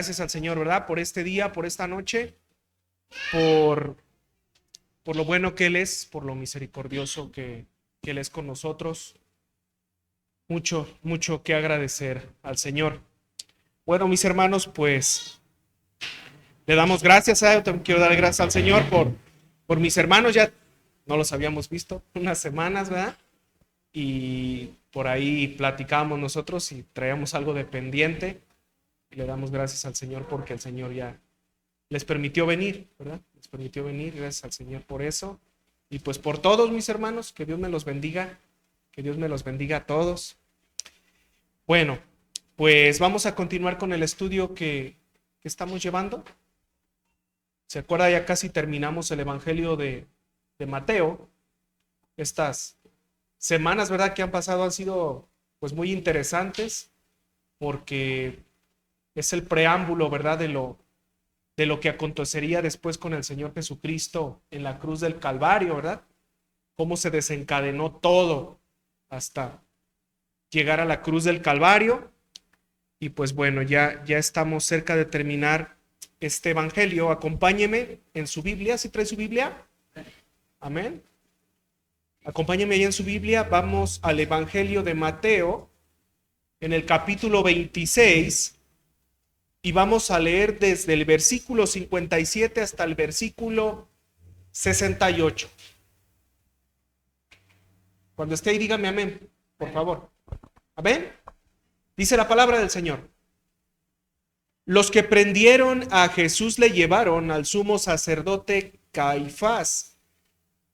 Gracias al Señor, ¿verdad? Por este día, por esta noche, por, por lo bueno que Él es, por lo misericordioso que Él es con nosotros. Mucho, mucho que agradecer al Señor. Bueno, mis hermanos, pues le damos gracias. Yo también quiero dar gracias al Señor por mis hermanos. Ya no los habíamos visto unas semanas, ¿verdad? Y por ahí platicábamos nosotros y traíamos algo de pendiente. Le damos gracias al Señor porque el Señor ya les permitió venir, ¿verdad? Les permitió venir, gracias al Señor por eso. Y pues por todos mis hermanos, que Dios me los bendiga, que Dios me los bendiga a todos. Bueno, pues vamos a continuar con el estudio que estamos llevando. ¿Se acuerda? Ya casi terminamos el Evangelio de Mateo. Estas semanas, ¿verdad?, que han pasado han sido pues muy interesantes porque es el preámbulo, ¿verdad?, de lo que acontecería después con el Señor Jesucristo en la cruz del Calvario, ¿verdad? Cómo se desencadenó todo hasta llegar a la cruz del Calvario. Y pues bueno, ya estamos cerca de terminar este evangelio. Acompáñeme en su Biblia, ¿sí trae su Biblia? Amén. Acompáñeme ahí en su Biblia. Vamos al evangelio de Mateo, en el capítulo 26. Y vamos a leer desde el versículo 57 hasta el versículo 68. Cuando esté ahí, dígame amén, por favor. Amén. Dice la palabra del Señor. Los que prendieron a Jesús le llevaron al sumo sacerdote Caifás,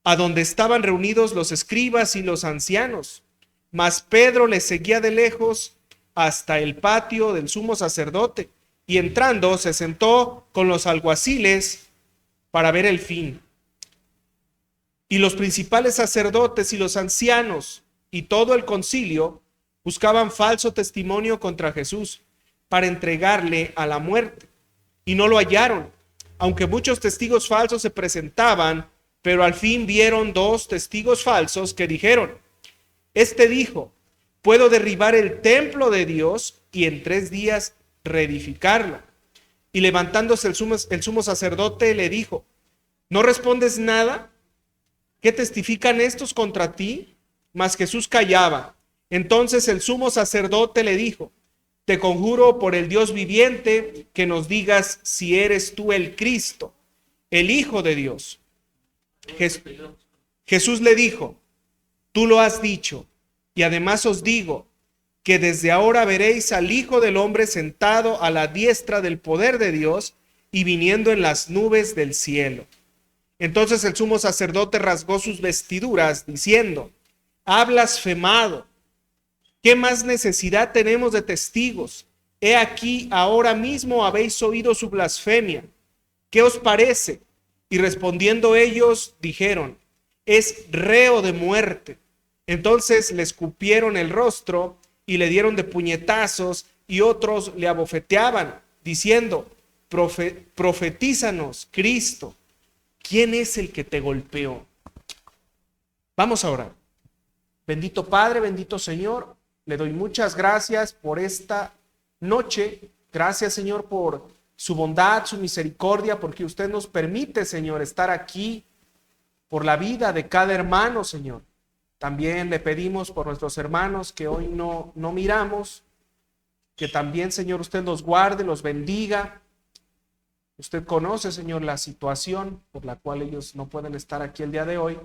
a donde estaban reunidos los escribas y los ancianos. Mas Pedro le seguía de lejos hasta el patio del sumo sacerdote. Y entrando se sentó con los alguaciles para ver el fin. Y los principales sacerdotes y los ancianos y todo el concilio buscaban falso testimonio contra Jesús para entregarle a la muerte. Y no lo hallaron, aunque muchos testigos falsos se presentaban, pero al fin vieron 2 testigos falsos que dijeron: este dijo, puedo derribar el templo de Dios y en 3 días reedificarlo. Y levantándose el sumo sacerdote le dijo: ¿no respondes nada? ¿Qué testifican estos contra ti? Mas Jesús callaba. Entonces el sumo sacerdote le dijo: te conjuro por el Dios viviente que nos digas si eres tú el Cristo, el Hijo de Dios. Jesús le dijo: tú lo has dicho, y además os digo que desde ahora veréis al Hijo del Hombre sentado a la diestra del poder de Dios y viniendo en las nubes del cielo. Entonces el sumo sacerdote rasgó sus vestiduras, diciendo: ha blasfemado. ¿Qué más necesidad tenemos de testigos? He aquí, ahora mismo habéis oído su blasfemia. ¿Qué os parece? Y respondiendo ellos, dijeron: es reo de muerte. Entonces le escupieron el rostro y le dieron de puñetazos, y otros le abofeteaban, diciendo: profetízanos, Cristo, ¿quién es el que te golpeó? Vamos a orar. Bendito Padre, bendito Señor, le doy muchas gracias por esta noche. Gracias, Señor, por su bondad, su misericordia, porque usted nos permite, Señor, estar aquí, por la vida de cada hermano, Señor. También le pedimos por nuestros hermanos que hoy no miramos, que también, Señor, usted los guarde, los bendiga. Usted conoce, Señor, la situación por la cual ellos no pueden estar aquí el día de hoy,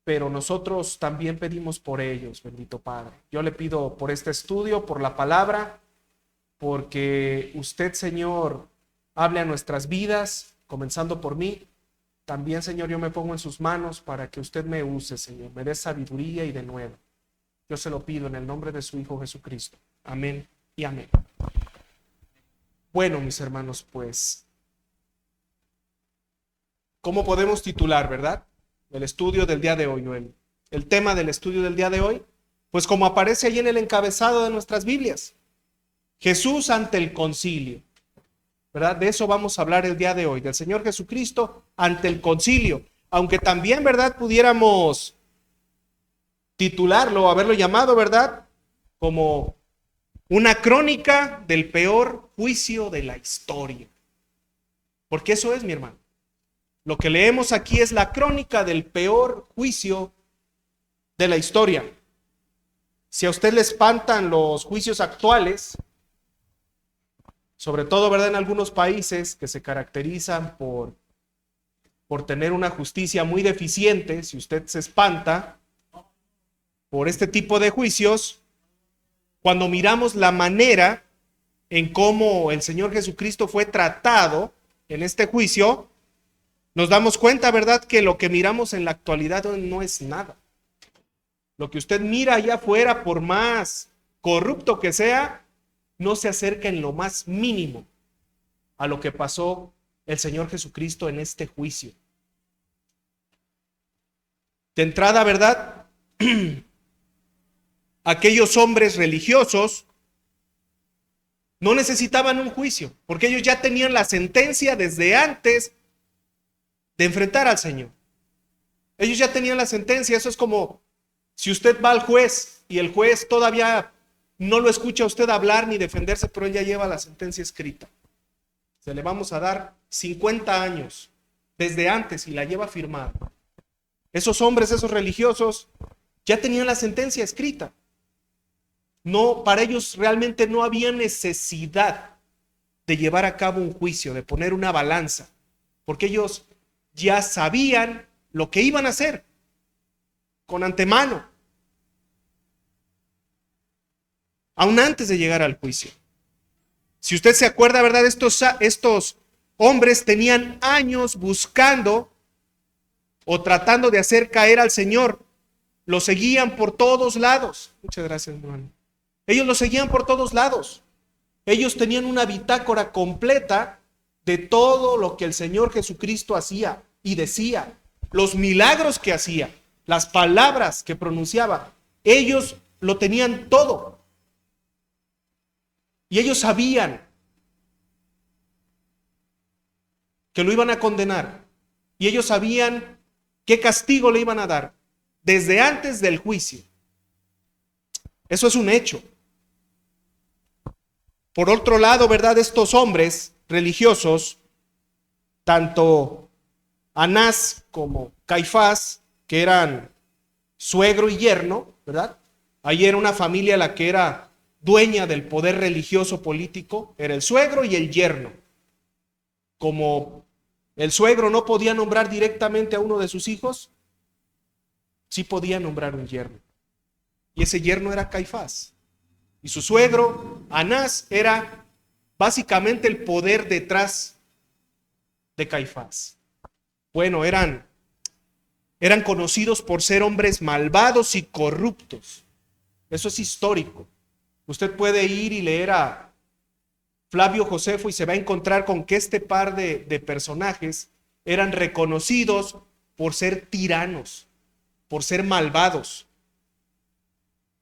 pero nosotros también pedimos por ellos, bendito Padre. Yo le pido por este estudio, por la palabra, porque usted, Señor, hable a nuestras vidas, comenzando por mí. También, Señor, yo me pongo en sus manos para que usted me use, Señor, me dé sabiduría y de nuevo. Yo se lo pido en el nombre de su Hijo Jesucristo. Amén y amén. Bueno, mis hermanos, pues, ¿cómo podemos titular, verdad, el estudio del día de hoy, o el tema del estudio del día de hoy? Pues como aparece ahí en el encabezado de nuestras Biblias: Jesús ante el concilio. ¿Verdad? De eso vamos a hablar el día de hoy, del Señor Jesucristo ante el concilio. Aunque también, ¿verdad?, pudiéramos titularlo, haberlo llamado, ¿verdad?, como Una crónica del peor juicio de la historia. Porque eso es, mi hermano. Lo que leemos aquí es la crónica del peor juicio de la historia. Si a usted le espantan los juicios actuales, sobre todo, ¿verdad?, en algunos países que se caracterizan por tener una justicia muy deficiente, si usted se espanta por este tipo de juicios, cuando miramos la manera en cómo el Señor Jesucristo fue tratado en este juicio, nos damos cuenta, ¿verdad?, que lo que miramos en la actualidad no es nada. Lo que usted mira allá afuera, por más corrupto que sea, no se acerca en lo más mínimo a lo que pasó el Señor Jesucristo en este juicio. De entrada, ¿verdad?, aquellos hombres religiosos no necesitaban un juicio, porque ellos ya tenían la sentencia desde antes de enfrentar al Señor. Ellos ya tenían la sentencia. Eso es como si usted va al juez y el juez todavía no lo escucha a usted hablar ni defenderse, pero él ya lleva la sentencia escrita. Se le vamos a dar 50 años desde antes y la lleva firmada. Esos hombres, esos religiosos, ya tenían la sentencia escrita. No, para ellos realmente no había necesidad de llevar a cabo un juicio, de poner una balanza, porque ellos ya sabían lo que iban a hacer con antemano, aún antes de llegar al juicio. Si usted se acuerda, ¿verdad?, estos hombres tenían años buscando o tratando de hacer caer al Señor. Lo seguían por todos lados. Muchas gracias, hermano. Ellos lo seguían por todos lados. Ellos tenían una bitácora completa de todo lo que el Señor Jesucristo hacía y decía, los milagros que hacía, las palabras que pronunciaba. Ellos lo tenían todo. Y ellos sabían que lo iban a condenar. Y ellos sabían qué castigo le iban a dar desde antes del juicio. Eso es un hecho. Por otro lado, ¿verdad?, estos hombres religiosos, tanto Anás como Caifás, que eran suegro y yerno, ¿verdad? Ahí era una familia la que era dueña del poder religioso político, era el suegro y el yerno. Como el suegro no podía nombrar directamente a uno de sus hijos, sí podía nombrar un yerno. Y ese yerno era Caifás. Y su suegro, Anás, era básicamente el poder detrás de Caifás. Bueno, eran conocidos por ser hombres malvados y corruptos. Eso es histórico. Usted puede ir y leer a Flavio Josefo y se va a encontrar con que este par de personajes eran reconocidos por ser tiranos, por ser malvados.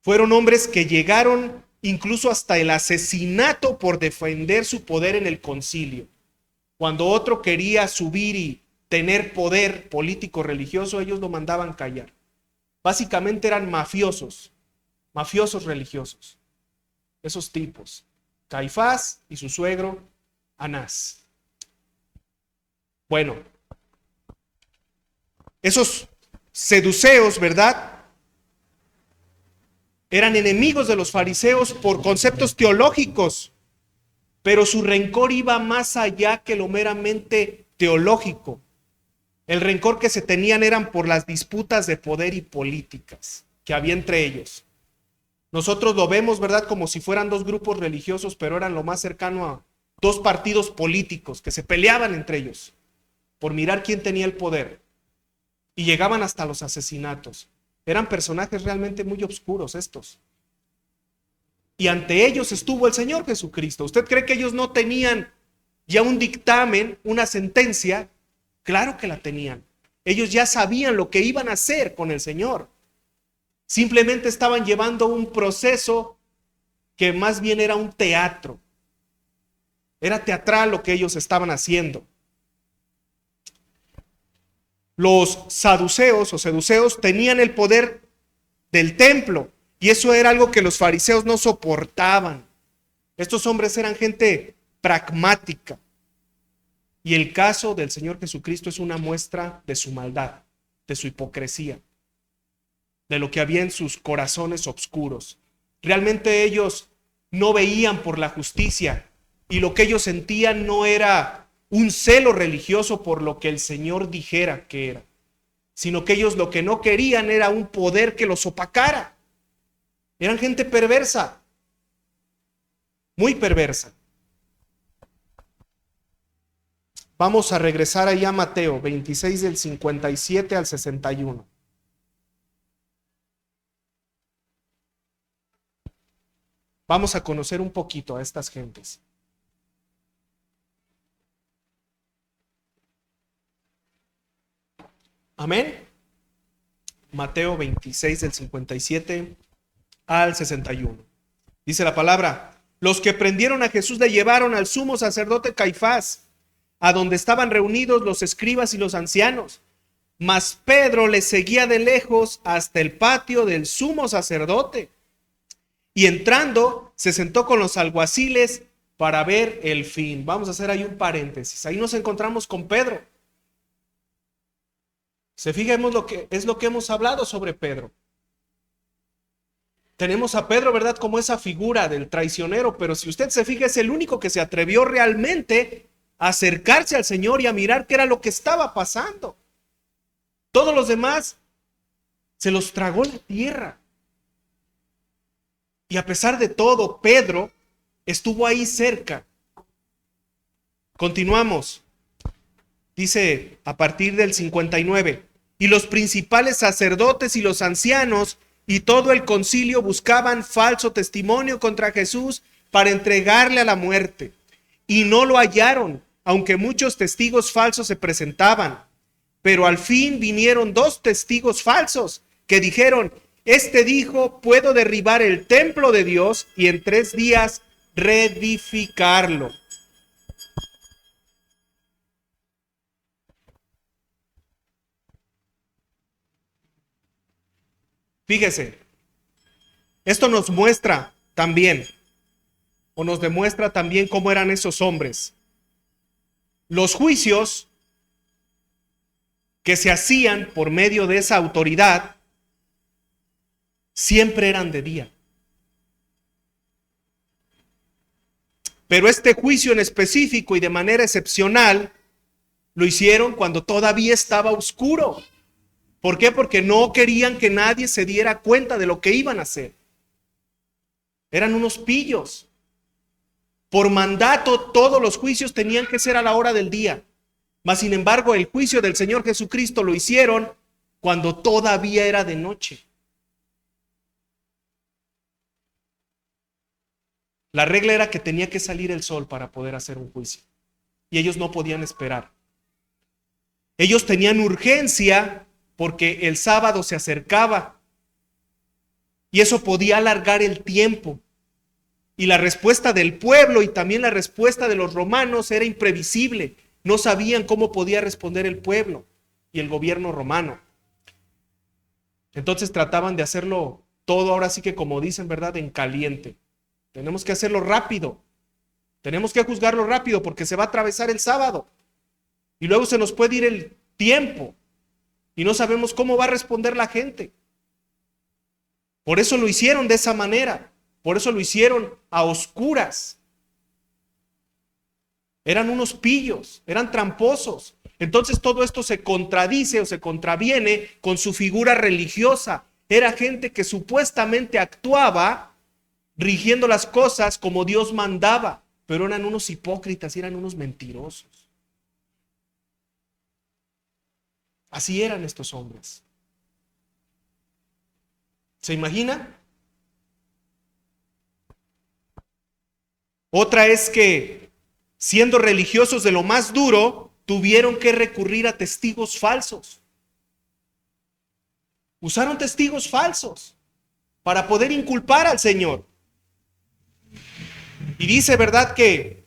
Fueron hombres que llegaron incluso hasta el asesinato por defender su poder en el concilio. Cuando otro quería subir y tener poder político religioso, ellos lo mandaban callar. Básicamente eran mafiosos religiosos, esos tipos, Caifás y su suegro Anás. Bueno, esos seduceos, ¿verdad?, eran enemigos de los fariseos por conceptos teológicos, pero su rencor iba más allá que lo meramente teológico. El rencor que se tenían eran por las disputas de poder y políticas que había entre ellos. Nosotros lo vemos, ¿verdad?, como si fueran dos grupos religiosos, pero eran lo más cercano a dos partidos políticos que se peleaban entre ellos por mirar quién tenía el poder y llegaban hasta los asesinatos. Eran personajes realmente muy oscuros estos. Y ante ellos estuvo el Señor Jesucristo. ¿Usted cree que ellos no tenían ya un dictamen, una sentencia? Claro que la tenían. Ellos ya sabían lo que iban a hacer con el Señor. Simplemente estaban llevando un proceso que más bien era un teatro. Era teatral lo que ellos estaban haciendo. Los saduceos o seduceos tenían el poder del templo y eso era algo que los fariseos no soportaban. Estos hombres eran gente pragmática. Y el caso del Señor Jesucristo es una muestra de su maldad, de su hipocresía, de lo que había en sus corazones oscuros. Realmente ellos no veían por la justicia y lo que ellos sentían no era un celo religioso por lo que el Señor dijera que era, sino que ellos lo que no querían era un poder que los opacara. Eran gente perversa, muy perversa. Vamos a regresar allá a Mateo 26 del 57 al 61. Vamos a conocer un poquito a estas gentes. Amén. Mateo 26 del 57 al 61. Dice la palabra: los que prendieron a Jesús le llevaron al sumo sacerdote Caifás, a donde estaban reunidos los escribas y los ancianos. Mas Pedro les seguía de lejos hasta el patio del sumo sacerdote. Y entrando, se sentó con los alguaciles para ver el fin. Vamos a hacer ahí un paréntesis. Ahí nos encontramos con Pedro. Fijemos lo que hemos hablado sobre Pedro. Tenemos a Pedro, ¿verdad?, como esa figura del traicionero, pero si usted se fija, es el único que se atrevió realmente a acercarse al Señor y a mirar qué era lo que estaba pasando. Todos los demás se los tragó la tierra. Y a pesar de todo, Pedro estuvo ahí cerca. Continuamos. Dice a partir del 59. Y los principales sacerdotes y los ancianos y todo el concilio buscaban falso testimonio contra Jesús para entregarle a la muerte. Y no lo hallaron, aunque muchos testigos falsos se presentaban. Pero al fin vinieron 2 testigos falsos que dijeron: este dijo, puedo derribar el templo de Dios y en 3 días reedificarlo. Fíjese, esto nos muestra también, o nos demuestra también cómo eran esos hombres. Los juicios que se hacían por medio de esa autoridad siempre eran de día. Pero este juicio en específico y de manera excepcional lo hicieron cuando todavía estaba oscuro. ¿Por qué? Porque no querían que nadie se diera cuenta de lo que iban a hacer. Eran unos pillos. Por mandato, todos los juicios tenían que ser a la hora del día. Mas, sin embargo, el juicio del Señor Jesucristo lo hicieron cuando todavía era de noche. La regla era que tenía que salir el sol para poder hacer un juicio. Y ellos no podían esperar. Ellos tenían urgencia porque el sábado se acercaba. Y eso podía alargar el tiempo. Y la respuesta del pueblo y también la respuesta de los romanos era imprevisible. No sabían cómo podía responder el pueblo y el gobierno romano. Entonces trataban de hacerlo todo, ahora sí que como dicen, ¿verdad?, en caliente. Tenemos que hacerlo rápido. Tenemos que juzgarlo rápido porque se va a atravesar el sábado. Y luego se nos puede ir el tiempo. Y no sabemos cómo va a responder la gente. Por eso lo hicieron de esa manera. Por eso lo hicieron a oscuras. Eran unos pillos, eran tramposos. Entonces todo esto se contradice o se contraviene con su figura religiosa. Era gente que supuestamente actuaba rigiendo las cosas como Dios mandaba, pero eran unos hipócritas y eran unos mentirosos. Así eran estos hombres. ¿Se imagina? Otra es que, siendo religiosos de lo más duro, tuvieron que recurrir a testigos falsos. Usaron testigos falsos para poder inculpar al Señor. Y dice, ¿verdad?, que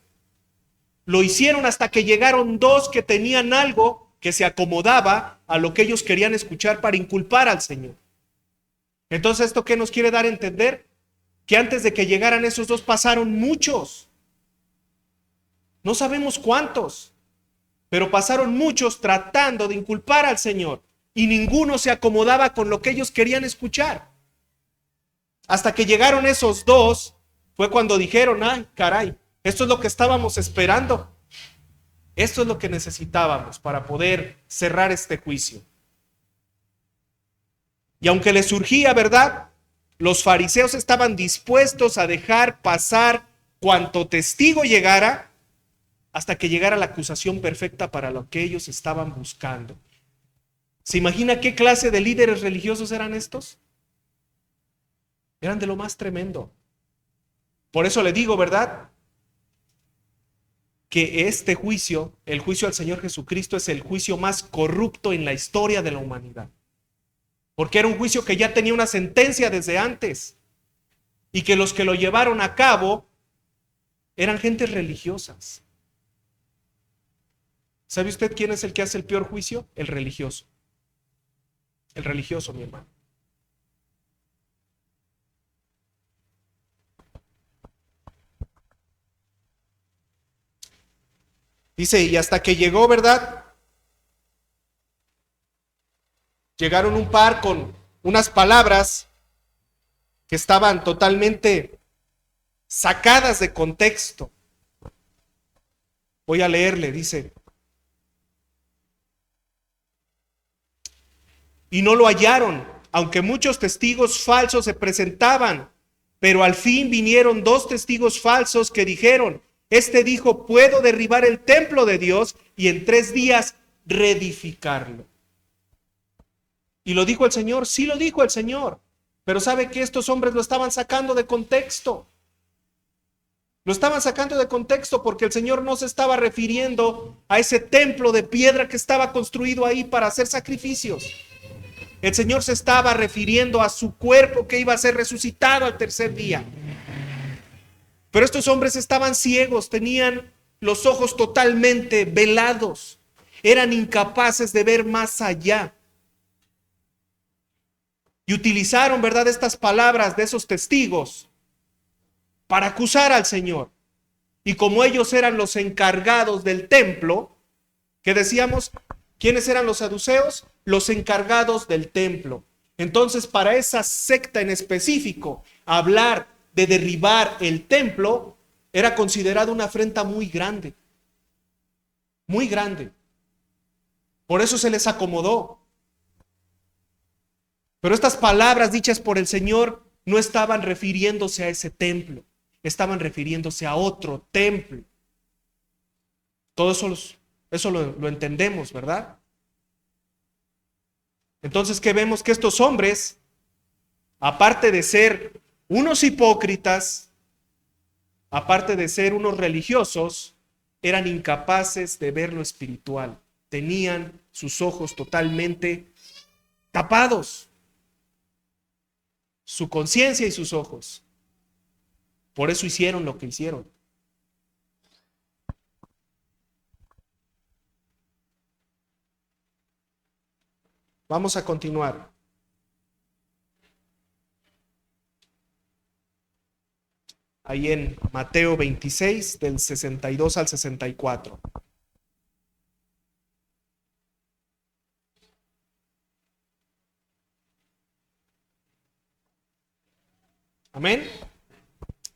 lo hicieron hasta que llegaron 2 que tenían algo que se acomodaba a lo que ellos querían escuchar para inculpar al Señor. Entonces, ¿esto qué nos quiere dar a entender? que antes de que llegaran esos dos pasaron muchos. No sabemos cuántos, pero pasaron muchos tratando de inculpar al Señor y ninguno se acomodaba con lo que ellos querían escuchar. Hasta que llegaron esos dos, fue cuando dijeron, ay, caray, esto es lo que estábamos esperando. Esto es lo que necesitábamos para poder cerrar este juicio. Y aunque les surgía, ¿verdad?, los fariseos estaban dispuestos a dejar pasar cuanto testigo llegara hasta que llegara la acusación perfecta para lo que ellos estaban buscando. ¿Se imagina qué clase de líderes religiosos eran estos? Eran de lo más tremendo. Por eso le digo, ¿verdad?, que este juicio, el juicio al Señor Jesucristo, es el juicio más corrupto en la historia de la humanidad. Porque era un juicio que ya tenía una sentencia desde antes y que los que lo llevaron a cabo eran gentes religiosas. ¿Sabe usted quién es el que hace el peor juicio? El religioso. El religioso, mi hermano. Dice, y hasta que llegó, ¿verdad?, llegaron un par con unas palabras que estaban totalmente sacadas de contexto. Voy a leerle, dice, y no lo hallaron, aunque muchos testigos falsos se presentaban, pero al fin vinieron dos testigos falsos que dijeron, este dijo, puedo derribar el templo de Dios y en 3 días reedificarlo. ¿Y lo dijo el Señor? Sí lo dijo el Señor. Pero ¿sabe que estos hombres lo estaban sacando de contexto? Lo estaban sacando de contexto porque el Señor no se estaba refiriendo a ese templo de piedra que estaba construido ahí para hacer sacrificios. El Señor se estaba refiriendo a su cuerpo que iba a ser resucitado al 3er día. Pero estos hombres estaban ciegos, tenían los ojos totalmente velados, eran incapaces de ver más allá. Y utilizaron, ¿verdad?, estas palabras de esos testigos para acusar al Señor. Y como ellos eran los encargados del templo, ¿qué decíamos? ¿Quiénes eran los saduceos? Los encargados del templo. Entonces, para esa secta en específico, hablar de derribar el templo era considerado una afrenta muy grande. Muy grande. Por eso se les acomodó. Pero estas palabras dichas por el Señor no estaban refiriéndose a ese templo, estaban refiriéndose a otro templo. Todo eso lo entendemos, ¿verdad? Entonces, ¿qué vemos? Que estos hombres, aparte de ser unos hipócritas, aparte de ser unos religiosos, eran incapaces de ver lo espiritual. Tenían sus ojos totalmente tapados. Su conciencia y sus ojos. Por eso hicieron lo que hicieron. Vamos a continuar. Ahí en Mateo 26, del 62 al 64. Amén.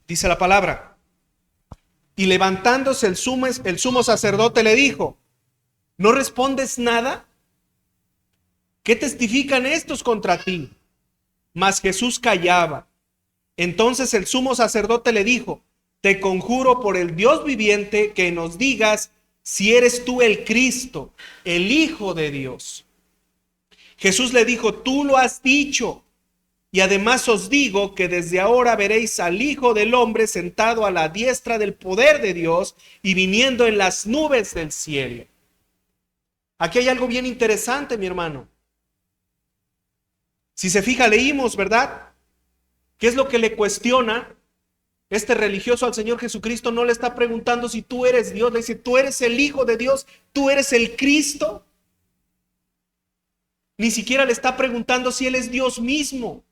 Dice la palabra. Y levantándose el sumo sacerdote le dijo, ¿no respondes nada? ¿Qué testifican estos contra ti? Mas Jesús callaba. Entonces el sumo sacerdote le dijo, te conjuro por el Dios viviente que nos digas si eres tú el Cristo, el Hijo de Dios. Jesús le dijo, tú lo has dicho. Y además os digo que desde ahora veréis al Hijo del Hombre sentado a la diestra del poder de Dios y viniendo en las nubes del cielo. Aquí hay algo bien interesante, mi hermano. Si se fija, leímos, ¿verdad? ¿Qué es lo que le cuestiona este religioso al Señor Jesucristo? No le está preguntando si tú eres Dios, le dice, tú eres el Hijo de Dios, tú eres el Cristo. Ni siquiera le está preguntando si Él es Dios mismo.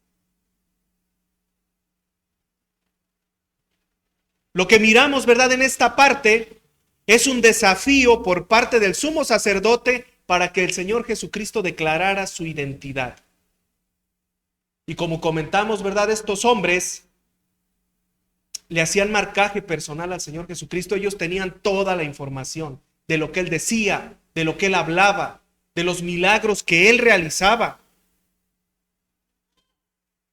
Lo que miramos, ¿verdad?, en esta parte es un desafío por parte del sumo sacerdote para que el Señor Jesucristo declarara su identidad. Y como comentamos, ¿verdad?, estos hombres le hacían marcaje personal al Señor Jesucristo. Ellos tenían toda la información de lo que Él decía, de lo que Él hablaba, de los milagros que Él realizaba.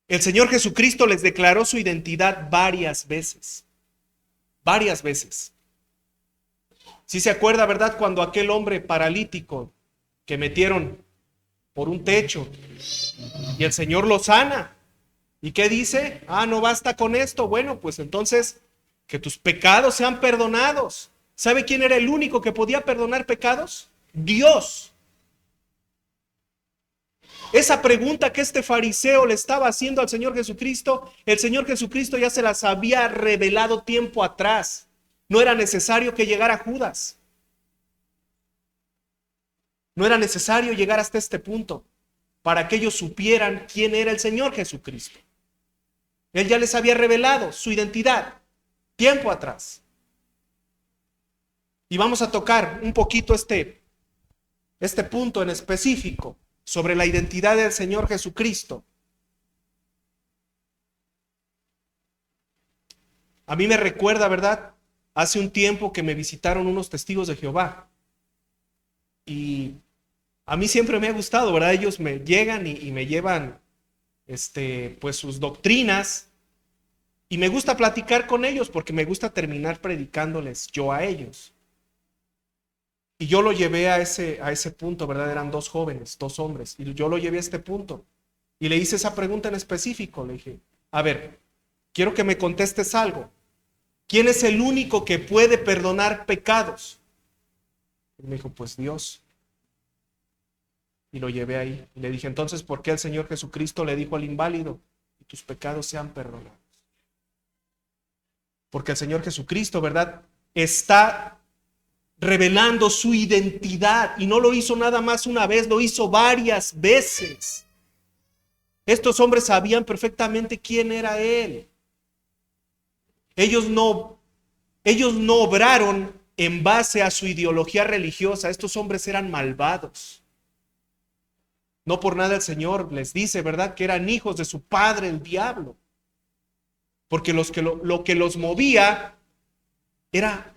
El Señor Jesucristo les declaró su identidad varias veces. Varias veces. Si se acuerda, ¿verdad?, cuando aquel hombre paralítico que metieron por un techo y el Señor lo sana. ¿Y qué dice? No basta con esto. Bueno, pues entonces que tus pecados sean perdonados. ¿Sabe quién era el único que podía perdonar pecados? Dios. Esa pregunta que este fariseo le estaba haciendo al Señor Jesucristo, el Señor Jesucristo ya se las había revelado tiempo atrás. No era necesario que llegara Judas. No era necesario llegar hasta este punto para que ellos supieran quién era el Señor Jesucristo. Él ya les había revelado su identidad tiempo atrás. Y vamos a tocar un poquito este punto en específico sobre la identidad del Señor Jesucristo. A mí me recuerda, ¿verdad?, hace un tiempo que me visitaron unos testigos de Jehová. Y a mí siempre me ha gustado, ¿verdad? Ellos me llegan y me llevan pues sus doctrinas, y me gusta platicar con ellos porque me gusta terminar predicándoles yo a ellos. Y yo lo llevé a ese punto, ¿verdad? Eran dos jóvenes, dos hombres, y yo lo llevé a este punto. Y le hice esa pregunta en específico. Le dije, a ver, quiero que me contestes algo. ¿Quién es el único que puede perdonar pecados? Y me dijo, pues Dios. Y lo llevé ahí. Y le dije, entonces, ¿por qué el Señor Jesucristo le dijo al inválido, y tus pecados sean perdonados? Porque el Señor Jesucristo, ¿verdad?, está revelando su identidad, y no lo hizo nada más una vez, lo hizo varias veces. Estos hombres sabían perfectamente quién era Él. Ellos no obraron en base a su ideología religiosa. Estos hombres eran malvados. No por nada el Señor les dice, ¿verdad?, que eran hijos de su padre, el diablo. Porque lo que los movía era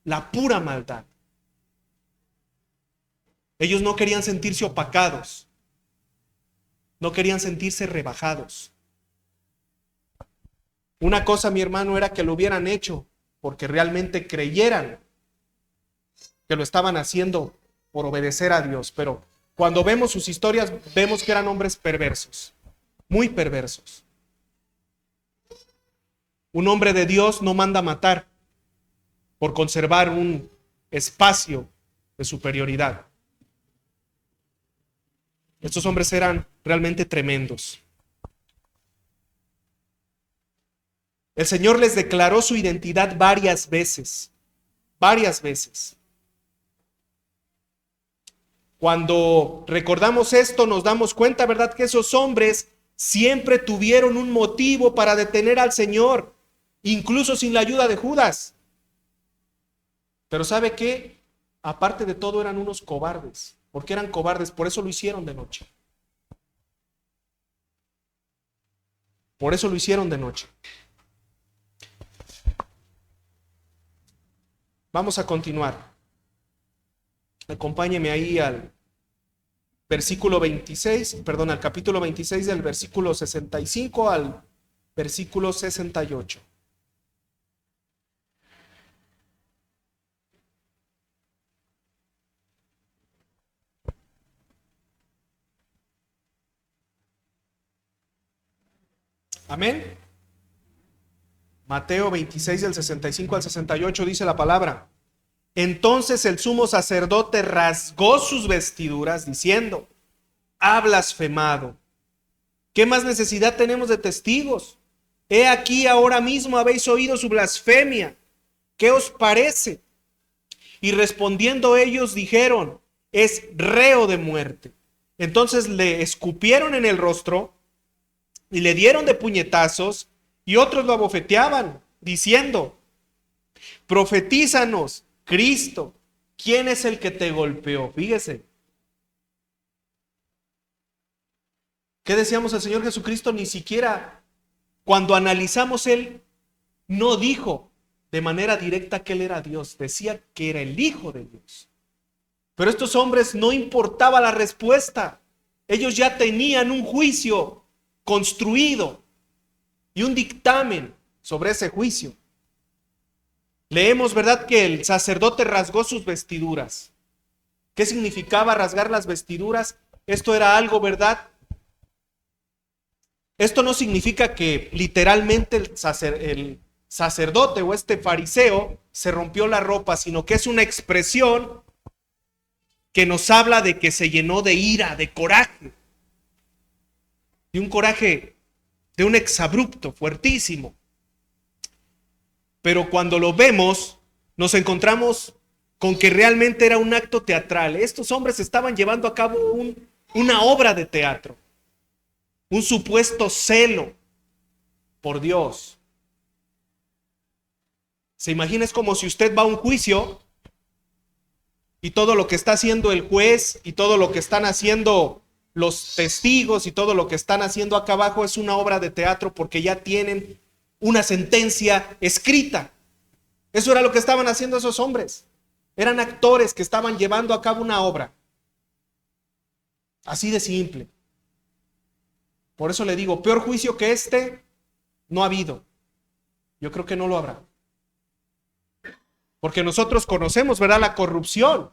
la pura maldad. Ellos no querían sentirse opacados. No querían sentirse rebajados. Una cosa, mi hermano, era que lo hubieran hecho porque realmente creyeran que lo estaban haciendo por obedecer a Dios. Pero cuando vemos sus historias, vemos que eran hombres perversos, muy perversos. Un hombre de Dios no manda matar por conservar un espacio de superioridad. Estos hombres eran realmente tremendos. El Señor les declaró su identidad varias veces. Varias veces. Cuando recordamos esto, nos damos cuenta, ¿verdad?, que esos hombres siempre tuvieron un motivo para detener al Señor, incluso sin la ayuda de Judas. Pero ¿sabe qué? Aparte de todo, eran unos cobardes. ¿Por qué eran cobardes? Por eso lo hicieron de noche. Por eso lo hicieron de noche. Vamos a continuar. Acompáñeme ahí al versículo 26, perdón, al capítulo 26 del versículo 65 al versículo 68. Amén. Mateo 26 del 65 al 68 dice la palabra. Entonces el sumo sacerdote rasgó sus vestiduras diciendo, ha blasfemado. ¿Qué más necesidad tenemos de testigos? He aquí ahora mismo habéis oído su blasfemia. ¿Qué os parece? Y respondiendo ellos dijeron, es reo de muerte. Entonces le escupieron en el rostro y le dieron de puñetazos, y otros lo abofeteaban, diciendo, Profetízanos, Cristo, ¿quién es el que te golpeó? Fíjese. ¿Qué decíamos el Señor Jesucristo? Ni siquiera cuando analizamos, Él no dijo de manera directa que Él era Dios, decía que era el Hijo de Dios. Pero estos hombres no importaba la respuesta. Ellos ya tenían un juicio construido y un dictamen sobre ese juicio. Leemos, ¿verdad?, que el sacerdote rasgó sus vestiduras. ¿Qué significaba rasgar las vestiduras? Esto era algo, ¿verdad? Esto no significa que literalmente el sacerdote o este fariseo se rompió la ropa, sino que es una expresión que nos habla de que se llenó de ira, de coraje, de un coraje, de un exabrupto fuertísimo. Pero cuando lo vemos, nos encontramos con que realmente era un acto teatral. Estos hombres estaban llevando a cabo una obra de teatro, un supuesto celo por Dios. ¿Se imagina? Es como si usted va a un juicio y todo lo que está haciendo el juez y todo lo que están haciendo los testigos y todo lo que están haciendo acá abajo es una obra de teatro porque ya tienen una sentencia escrita. Eso era lo que estaban haciendo esos hombres. Eran actores que estaban llevando a cabo una obra. Así de simple. Por eso le digo, peor juicio que este no ha habido. Yo creo que no lo habrá. Porque nosotros conocemos, ¿verdad?, la corrupción.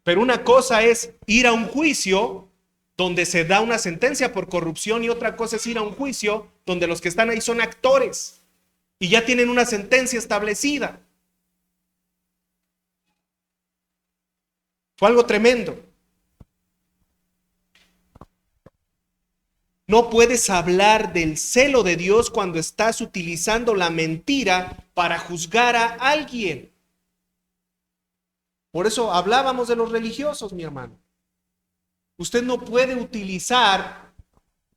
Pero una cosa es ir a un juicio donde se da una sentencia por corrupción y otra cosa es ir a un juicio donde los que están ahí son actores y ya tienen una sentencia establecida. Fue algo tremendo. No puedes hablar del celo de Dios cuando estás utilizando la mentira para juzgar a alguien. Por eso hablábamos de los religiosos, mi hermano. Usted no puede utilizar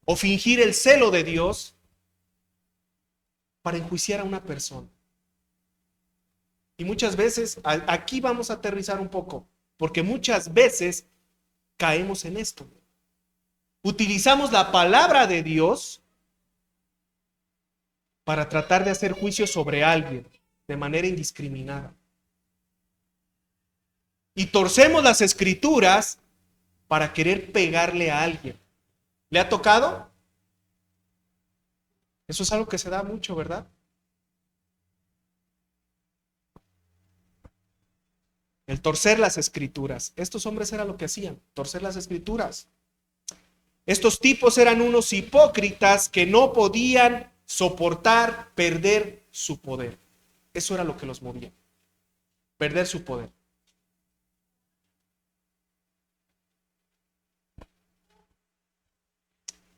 o fingir el celo de Dios para enjuiciar a una persona. Y muchas veces, aquí vamos a aterrizar un poco, porque muchas veces caemos en esto. Utilizamos la palabra de Dios para tratar de hacer juicio sobre alguien de manera indiscriminada. Y torcemos las escrituras para querer pegarle a alguien. ¿Le ha tocado? Eso es algo que se da mucho, ¿verdad? El torcer las escrituras. Estos hombres era lo que hacían, torcer las escrituras. Estos tipos eran unos hipócritas que no podían soportar perder su poder. Eso era lo que los movía. Perder su poder.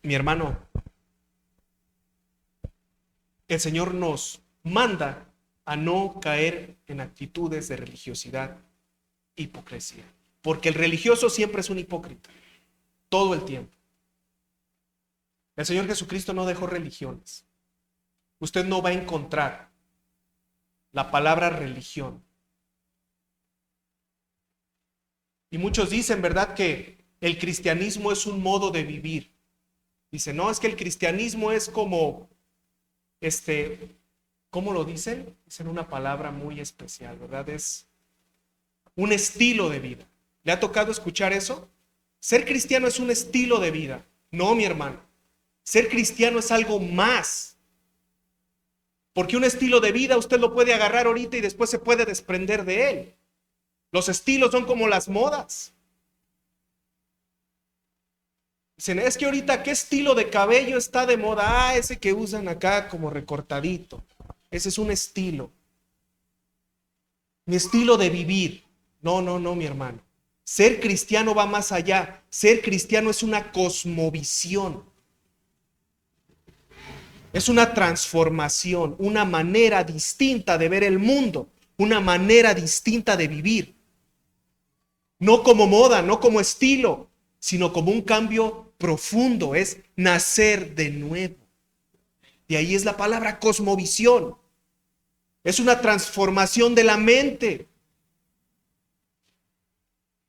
Mi hermano, el Señor nos manda a no caer en actitudes de religiosidad, hipocresía. Porque el religioso siempre es un hipócrita, todo el tiempo. El Señor Jesucristo no dejó religiones. Usted no va a encontrar la palabra religión. Y muchos dicen, ¿verdad?, que el cristianismo es un modo de vivir. Dicen, no, es que el cristianismo es como, ¿cómo lo dicen? Dicen una palabra muy especial, ¿verdad? Es un estilo de vida. ¿Le ha tocado escuchar eso? Ser cristiano es un estilo de vida. No, mi hermano. Ser cristiano es algo más. Porque un estilo de vida usted lo puede agarrar ahorita y después se puede desprender de él. Los estilos son como las modas. Dicen, es que ahorita ¿qué estilo de cabello está de moda? Ah, ese que usan acá como recortadito. Ese es un estilo. Mi estilo de vivir. No, mi hermano. Ser cristiano va más allá. Ser cristiano es una cosmovisión. Es una transformación, una manera distinta de ver el mundo, una manera distinta de vivir. No como moda, no como estilo, sino como un cambio profundo, es nacer de nuevo. De ahí es la palabra cosmovisión. Es una transformación de la mente.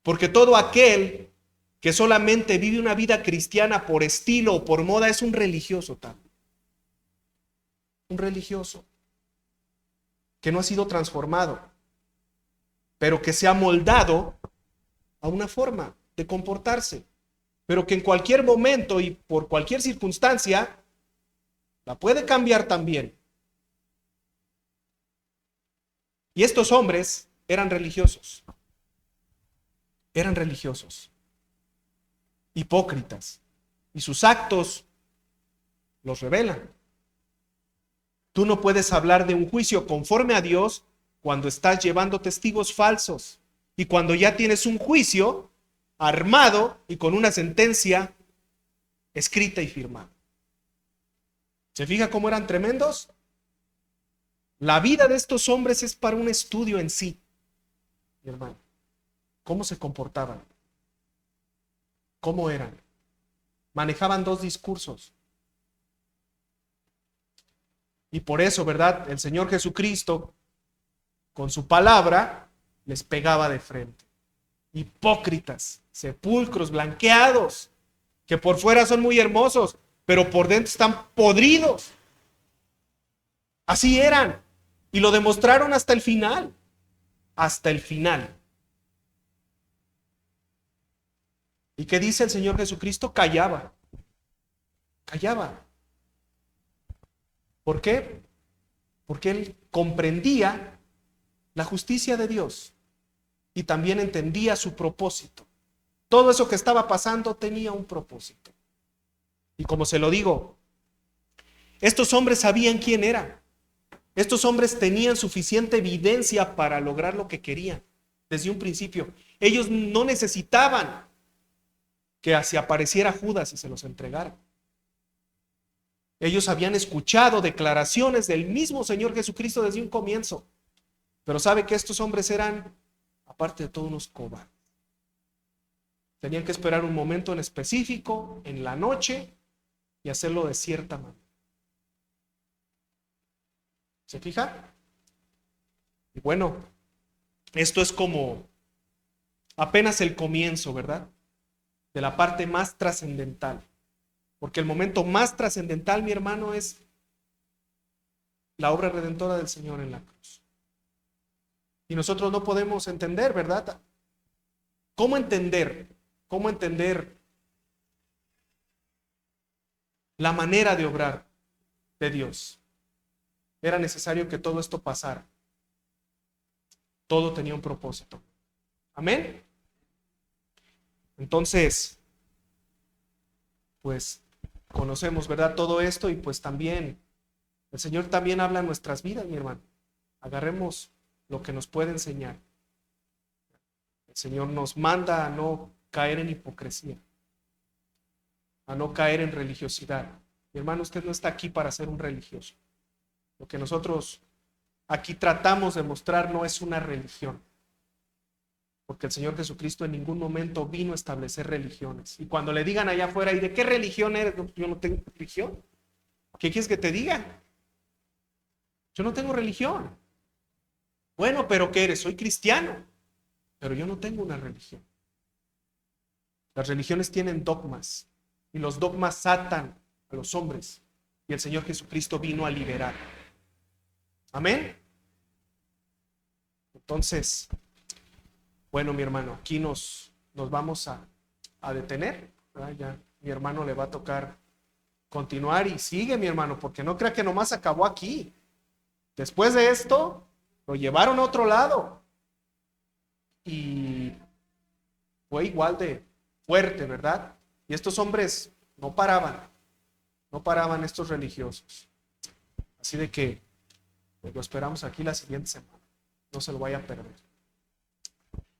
Porque todo aquel que solamente vive una vida cristiana por estilo o por moda es un religioso también. Un religioso que no ha sido transformado, pero que se ha moldado a una forma de comportarse, pero que en cualquier momento y por cualquier circunstancia la puede cambiar también. Y estos hombres eran religiosos, hipócritas, y sus actos los revelan. Tú no puedes hablar de un juicio conforme a Dios cuando estás llevando testigos falsos y cuando ya tienes un juicio armado y con una sentencia escrita y firmada. ¿Se fija cómo eran tremendos? La vida de estos hombres es para un estudio en sí, mi hermano. ¿Cómo se comportaban? ¿Cómo eran? Manejaban dos discursos. Y por eso, ¿verdad? El Señor Jesucristo, con su palabra, les pegaba de frente. Hipócritas, sepulcros, blanqueados, que por fuera son muy hermosos, pero por dentro están podridos. Así eran. Y lo demostraron hasta el final. Hasta el final. ¿Y qué dice el Señor Jesucristo? Callaba. Callaba. ¿Por qué? Porque él comprendía la justicia de Dios y también entendía su propósito. Todo eso que estaba pasando tenía un propósito. Y como se lo digo, estos hombres sabían quién era. Estos hombres tenían suficiente evidencia para lograr lo que querían desde un principio. Ellos no necesitaban que se apareciera Judas y se los entregara. Ellos habían escuchado declaraciones del mismo Señor Jesucristo desde un comienzo. Pero sabe que estos hombres eran, aparte de todo, unos cobardes. Tenían que esperar un momento en específico, en la noche, y hacerlo de cierta manera. ¿Se fija? Y bueno, esto es como apenas el comienzo, ¿verdad? De la parte más trascendental. Porque el momento más trascendental, mi hermano, es la obra redentora del Señor en la cruz. Y nosotros no podemos entender, ¿verdad? ¿Cómo entender? ¿Cómo entender la manera de obrar de Dios? Era necesario que todo esto pasara. Todo tenía un propósito. Amén. Entonces, pues conocemos, ¿verdad? Todo esto y pues también el Señor también habla en nuestras vidas, mi hermano. Agarremos lo que nos puede enseñar. El Señor nos manda a no caer en hipocresía, a no caer en religiosidad. Mi hermano, usted no está aquí para ser un religioso. Lo que nosotros aquí tratamos de mostrar no es una religión, porque el Señor Jesucristo en ningún momento vino a establecer religiones. Y cuando le digan allá afuera, ¿y de qué religión eres? Yo no tengo religión. ¿Qué quieres que te diga? Yo no tengo religión. Bueno, ¿pero qué eres? Soy cristiano, pero yo no tengo una religión. Las religiones tienen dogmas y los dogmas atan a los hombres y el Señor Jesucristo vino a liberar. Amén. Entonces, bueno, mi hermano, aquí nos vamos a detener, ¿verdad? Ya mi hermano le va a tocar continuar y sigue, mi hermano, porque no crea que nomás acabó aquí. Después de esto, lo llevaron a otro lado y fue igual de fuerte, ¿verdad? Y estos hombres no paraban estos religiosos. Así de que pues, lo esperamos aquí la siguiente semana. No se lo vaya a perder.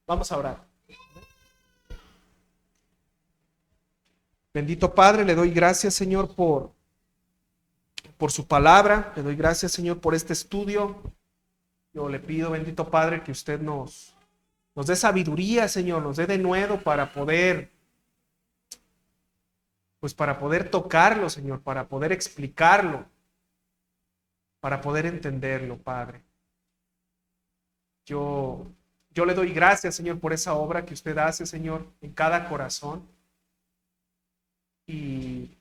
Vamos a orar. Bendito Padre, le doy gracias, Señor, por su palabra. Le doy gracias, Señor, por este estudio. Yo le pido, bendito Padre, que usted nos dé sabiduría, Señor, nos dé denuedo para poder, pues para poder tocarlo, Señor, para poder explicarlo, para poder entenderlo, Padre. Yo le doy gracias, Señor, por esa obra que usted hace, Señor, en cada corazón. Y,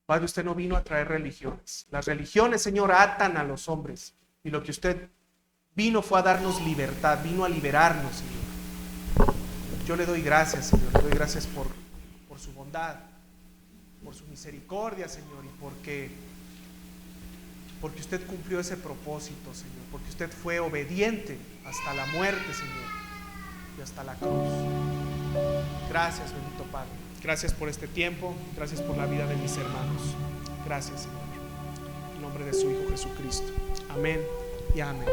Padre, usted no vino a traer religiones. Las religiones, Señor, atan a los hombres. Y lo que usted vino fue a darnos libertad, vino a liberarnos, Señor. Yo le doy gracias, Señor, le doy gracias por su bondad, por su misericordia, Señor, y porque usted cumplió ese propósito, Señor, porque usted fue obediente hasta la muerte, Señor, y hasta la cruz. Gracias, bendito Padre. Gracias por este tiempo, gracias por la vida de mis hermanos. Gracias, Señor. En nombre de su Hijo Jesucristo. Amén y amén.